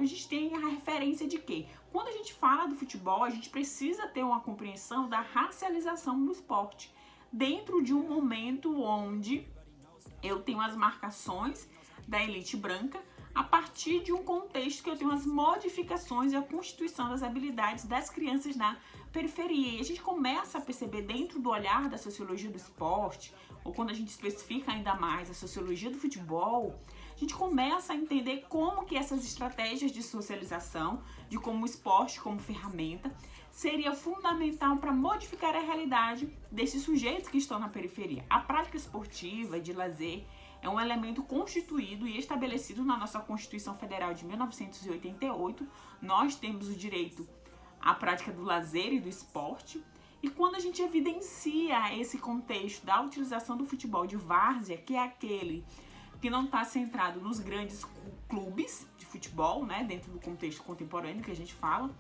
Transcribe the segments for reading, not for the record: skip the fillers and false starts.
a gente tem a referência de que quando a gente fala do futebol, a gente precisa ter uma compreensão da racialização do esporte, dentro de um momento onde eu tenho as marcações da elite branca, a partir de um contexto que eu tenho as modificações e a constituição das habilidades das crianças na periferia. E a gente começa a perceber dentro do olhar da sociologia do esporte, ou quando a gente especifica ainda mais a sociologia do futebol, a gente começa a entender como que essas estratégias de socialização, de como o esporte como ferramenta, seria fundamental para modificar a realidade desses sujeitos que estão na periferia. A prática esportiva de lazer é um elemento constituído e estabelecido na nossa Constituição Federal de 1988. Nós temos o direito à prática do lazer e do esporte. E quando a gente evidencia esse contexto da utilização do futebol de várzea, que é aquele que não está centrado nos grandes clubes de futebol, né, dentro do contexto contemporâneo que a gente fala,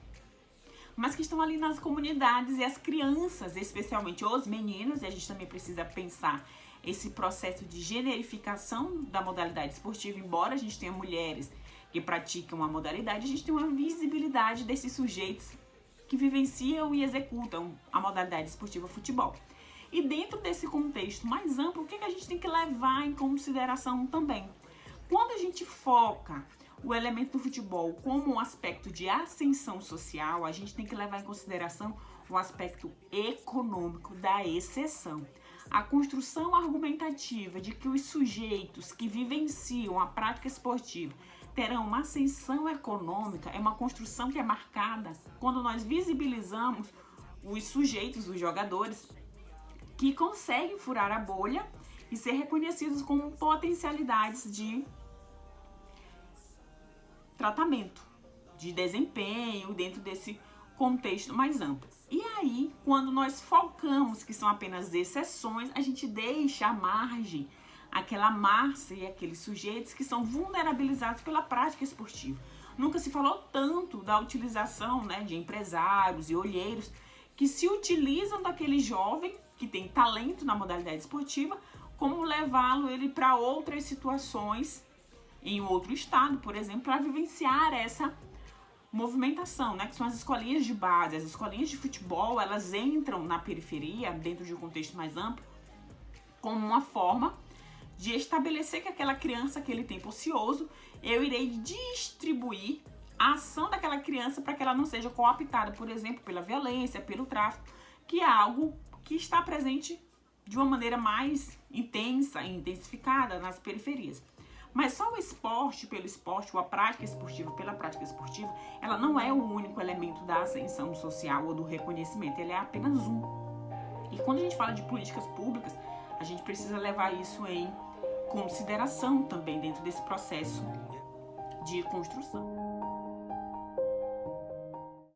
mas que estão ali nas comunidades, e as crianças, especialmente os meninos, e a gente também precisa pensar esse processo de generificação da modalidade esportiva. Embora a gente tenha mulheres que praticam a modalidade, a gente tem uma visibilidade desses sujeitos que vivenciam e executam a modalidade esportiva futebol. E dentro desse contexto mais amplo, o que a gente tem que levar em consideração também? Quando a gente foca o elemento do futebol como um aspecto de ascensão social, a gente tem que levar em consideração o aspecto econômico da exceção. A construção argumentativa de que os sujeitos que vivenciam a prática esportiva terão uma ascensão econômica é uma construção que é marcada quando nós visibilizamos os sujeitos, os jogadores, que conseguem furar a bolha e ser reconhecidos como potencialidades de tratamento, de desempenho dentro desse contexto mais amplo. E aí, quando nós focamos que são apenas exceções, a gente deixa à margem aquela massa e aqueles sujeitos que são vulnerabilizados pela prática esportiva. Nunca se falou tanto da utilização, né, de empresários e olheiros que se utilizam daquele jovem que tem talento na modalidade esportiva, como levá-lo ele para outras situações em outro estado, por exemplo, para vivenciar essa movimentação, né, que são as escolinhas de base. As escolinhas de futebol, elas entram na periferia, dentro de um contexto mais amplo, como uma forma de estabelecer que aquela criança, aquele tempo ocioso, eu irei distribuir a ação daquela criança para que ela não seja cooptada, por exemplo, pela violência, pelo tráfico, que é algo que está presente de uma maneira mais intensa e intensificada nas periferias. Mas só o esporte pelo esporte, ou a prática esportiva pela prática esportiva, ela não é o único elemento da ascensão social ou do reconhecimento, ele é apenas um. E quando a gente fala de políticas públicas, a gente precisa levar isso em consideração também dentro desse processo de construção.